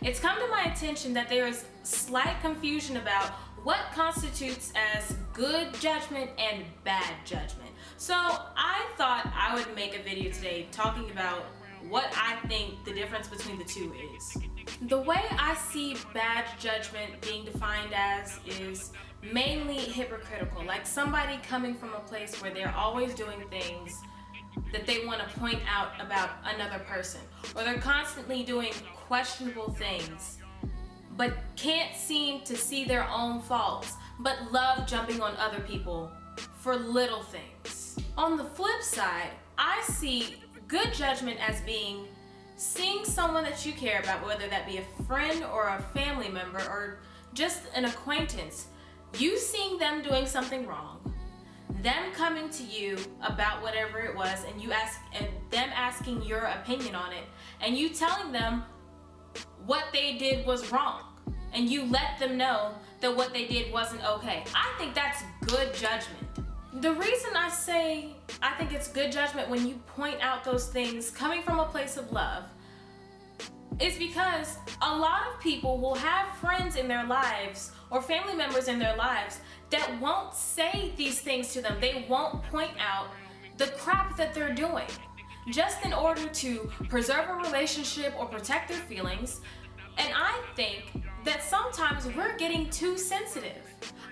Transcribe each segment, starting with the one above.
It's come to my attention that there is slight confusion about what constitutes as good judgment and bad judgment. So I thought I would make a video today talking about what I think the difference between the two is. The way I see bad judgment being defined as is mainly hypocritical, like somebody coming from a place where they're always doing things that they want to point out about another person, or they're constantly doing questionable things but can't seem to see their own faults, but love jumping on other people for little things. On the flip side, I see good judgment as being seeing someone that you care about, whether that be a friend or a family member or just an acquaintance, you seeing them doing something wrong, them coming to you about whatever it was, and them asking your opinion on it, and you telling them what they did was wrong, and you let them know that what they did wasn't okay. I think that's good judgment. The reason I say I think it's good judgment when you point out those things coming from a place of love is because a lot of people will have friends in their lives or family members in their lives that won't say these things to them. They won't point out the crap that they're doing just in order to preserve a relationship or protect their feelings. And I think that sometimes we're getting too sensitive.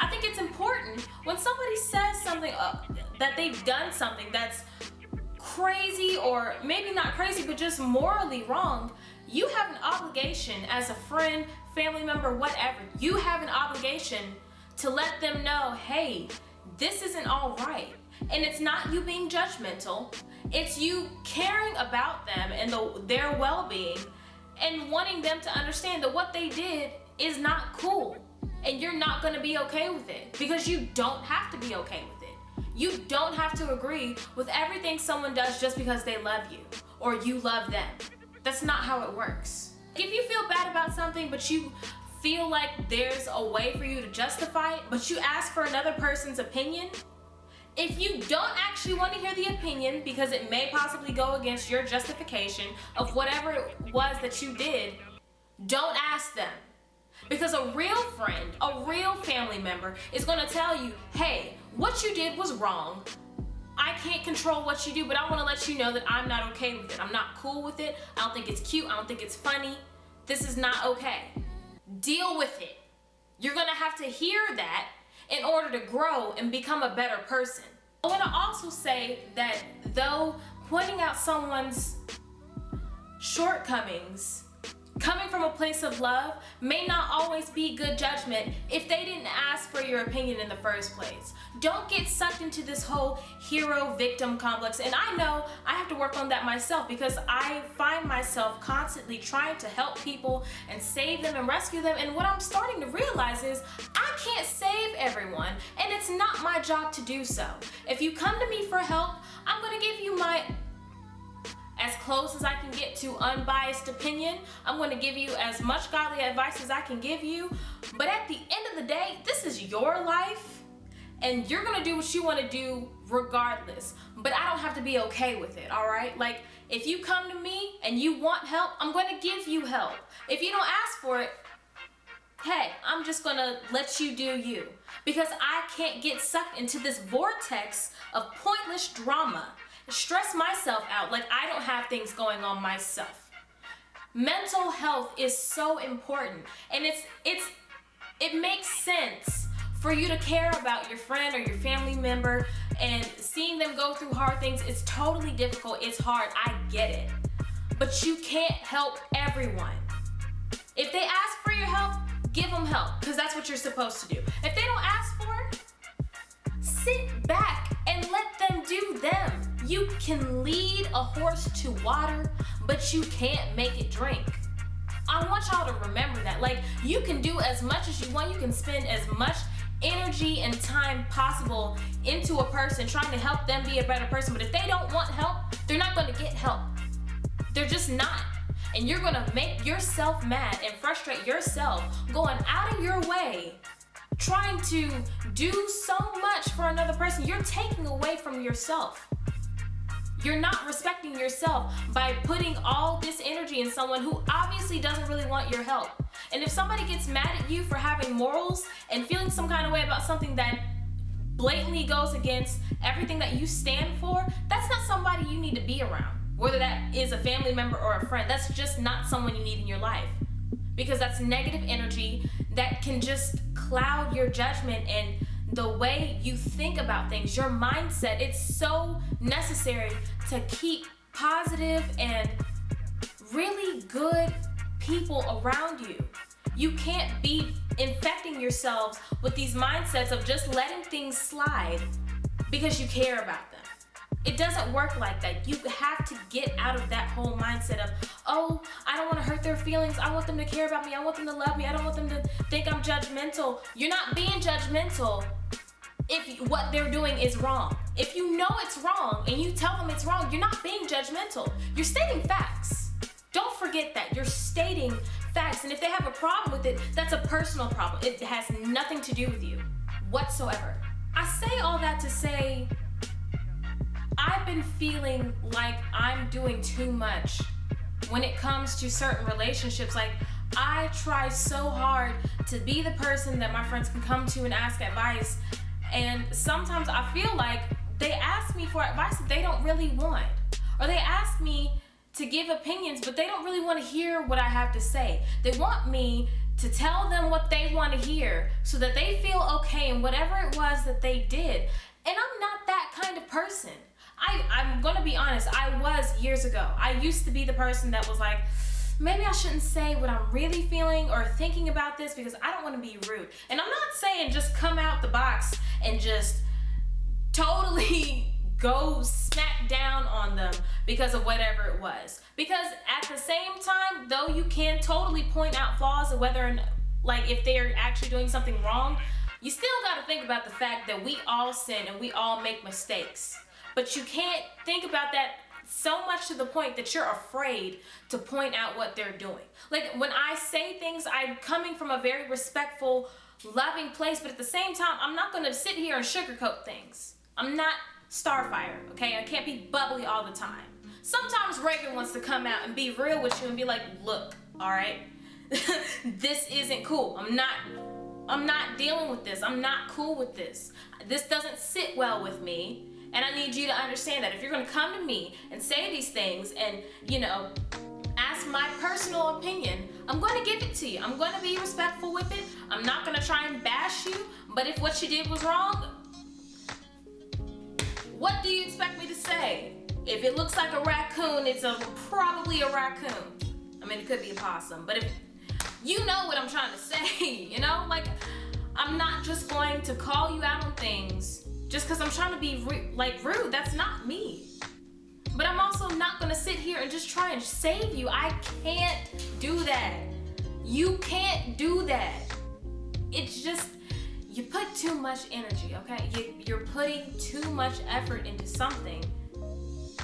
I think it's important when somebody says something that they've done something that's crazy, or maybe not crazy, but just morally wrong. You have an obligation as a friend, family member, whatever. You have an obligation to let them know, hey, this isn't all right. And it's not you being judgmental. It's you caring about them and their well-being and wanting them to understand that what they did is not cool. And you're not gonna be okay with it, because you don't have to be okay with it. You don't have to agree with everything someone does just because they love you or you love them. That's not how it works. If you feel bad about something, but you feel like there's a way for you to justify it, but you ask for another person's opinion, if you don't actually want to hear the opinion because it may possibly go against your justification of whatever it was that you did, don't ask them. Because a real friend, a real family member is going to tell you, hey, what you did was wrong. I can't control what you do, but I want to let you know that I'm not okay with it. I'm not cool with it. I don't think it's cute. I don't think it's funny. This is not okay. Deal with it. You're going to have to hear that in order to grow and become a better person. I want to also say that though pointing out someone's shortcomings coming from a place of love may not always be good judgment if they didn't ask for your opinion in the first place. Don't get sucked into this whole hero-victim complex. And I know I have to work on that myself, because I find myself constantly trying to help people and save them and rescue them. And what I'm starting to realize is I can't save everyone, and it's not my job to do so. If you come to me for help, I'm going to give you my as close as I can get to unbiased opinion. I'm going to give you as much godly advice as I can give you. But at the end of the day, this is your life, and you're going to do what you want to do regardless. But I don't have to be okay with it, all right? Like, if you come to me and you want help, I'm going to give you help. If you don't ask for it, hey, I'm just going to let you do you. Because I can't get sucked into this vortex of pointless drama, stress myself out like I don't have things going on myself. Mental health is so important, and it makes sense for you to care about your friend or your family member, and seeing them go through hard things. It's totally difficult. It's hard. I get it. But you can't help everyone. If they ask for your help, give them help, because that's what you're supposed to do. If they don't ask for it, sit back and let them do them. You can lead a horse to water, but you can't make it drink. I want y'all to remember that. Like, you can do as much as you want. You can spend as much energy and time possible into a person trying to help them be a better person. But if they don't want help, they're not going to get help. They're just not. And you're going to make yourself mad and frustrate yourself going out of your way trying to do so much for another person. You're taking away from yourself. You're not respecting yourself by putting all this energy in someone who obviously doesn't really want your help. And if somebody gets mad at you for having morals and feeling some kind of way about something that blatantly goes against everything that you stand for, that's not somebody you need to be around. Whether that is a family member or a friend, that's just not someone you need in your life. Because that's negative energy that can just cloud your judgment and the way you think about things, your mindset. It's so necessary to keep positive and really good people around you. You can't be infecting yourselves with these mindsets of just letting things slide because you care about them. It doesn't work like that. You have to get out of that whole mindset of, oh, I don't want to hurt their feelings. I want them to care about me. I want them to love me. I don't want them to think I'm judgmental. You're not being judgmental if what they're doing is wrong. If you know it's wrong and you tell them it's wrong, you're not being judgmental. You're stating facts. Don't forget that. You're stating facts. And if they have a problem with it, that's a personal problem. It has nothing to do with you whatsoever. I say all that to say, I've been feeling like I'm doing too much when it comes to certain relationships. Like, I try so hard to be the person that my friends can come to and ask advice. And sometimes I feel like they ask me for advice that they don't really want. Or they ask me to give opinions, but they don't really want to hear what I have to say. They want me to tell them what they want to hear so that they feel okay in whatever it was that they did. And I'm not that kind of person. I'm gonna be honest, I was years ago. I used to be the person that was like, maybe I shouldn't say what I'm really feeling or thinking about this because I don't want to be rude. And I'm not saying just come out the box and just totally go smack down on them because of whatever it was. Because at the same time, though you can totally point out flaws of whether, like, if they're actually doing something wrong, you still got to think about the fact that we all sin and we all make mistakes. But you can't think about that so much to the point that you're afraid to point out what they're doing. Like, when I say things, I'm coming from a very respectful, loving place, but at the same time, I'm not gonna sit here and sugarcoat things. I'm not Starfire, okay? I can't be bubbly all the time. Sometimes Reagan wants to come out and be real with you and be like, look, all right, this isn't cool. I'm not dealing with this. I'm not cool with this. This doesn't sit well with me. And I need you to understand that if you're going to come to me and say these things and, ask my personal opinion, I'm going to give it to you. I'm going to be respectful with it. I'm not going to try and bash you. But if what you did was wrong, what do you expect me to say? If it looks like a raccoon, it's probably a raccoon. I mean, it could be a possum. But if you know what I'm trying to say, like, I'm not just going to call you out on things just because I'm trying to be rude. That's not me. But I'm also not going to sit here and just try and save you. I can't do that. You can't do that. It's just, you put too much energy, okay? You're putting too much effort into something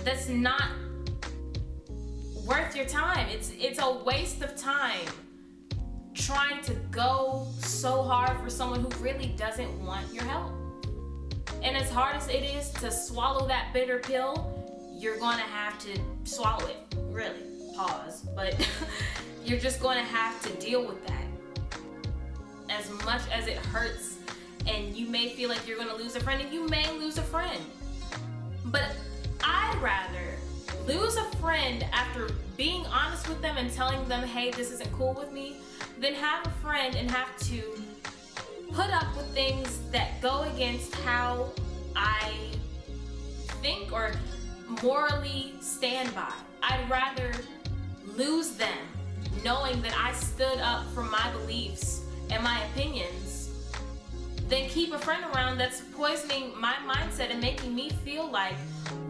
that's not worth your time. It's a waste of time trying to go so hard for someone who really doesn't want your help. And as hard as it is to swallow that bitter pill, you're going to have to swallow it. Really. Pause. But you're just going to have to deal with that. As much as it hurts, and you may feel like you're going to lose a friend, and you may lose a friend. But I'd rather lose a friend after being honest with them and telling them, hey, this isn't cool with me, than have a friend and have to put up with things that go against how I think or morally stand by. I'd rather lose them knowing that I stood up for my beliefs and my opinions than keep a friend around that's poisoning my mindset and making me feel like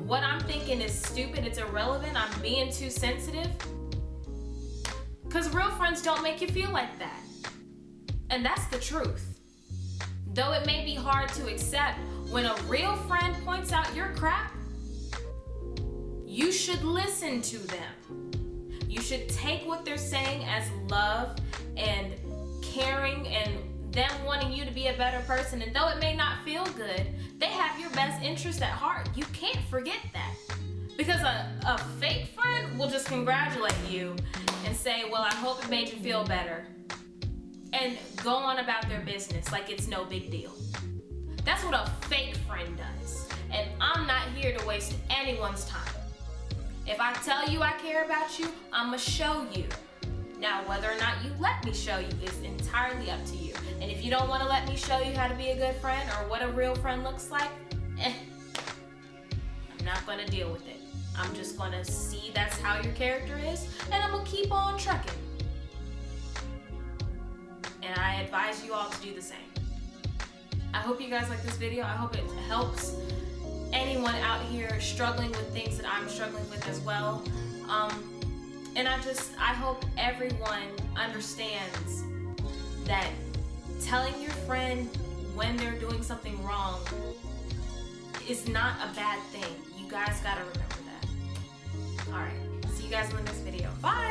what I'm thinking is stupid, it's irrelevant, I'm being too sensitive. Because real friends don't make you feel like that. And that's the truth. Though it may be hard to accept, when a real friend points out your crap, you should listen to them. You should take what they're saying as love and caring and them wanting you to be a better person. And though it may not feel good, they have your best interest at heart. You can't forget that. Because a fake friend will just congratulate you and say, well, I hope it made you feel better, and go on about their business like it's no big deal. That's what a fake friend does. And I'm not here to waste anyone's time. If I tell you I care about you, I'ma show you. Now, whether or not you let me show you is entirely up to you. And if you don't want to let me show you how to be a good friend or what a real friend looks like, I'm not going to deal with it. I'm just going to see that's how your character is, and I'm going to keep on trucking. And I advise you all to do the same. I hope you guys like this video. I hope it helps anyone out here struggling with things that I'm struggling with as well. And I hope everyone understands that telling your friend when they're doing something wrong is not a bad thing. You guys gotta remember that. Alright, see you guys in the next video. Bye!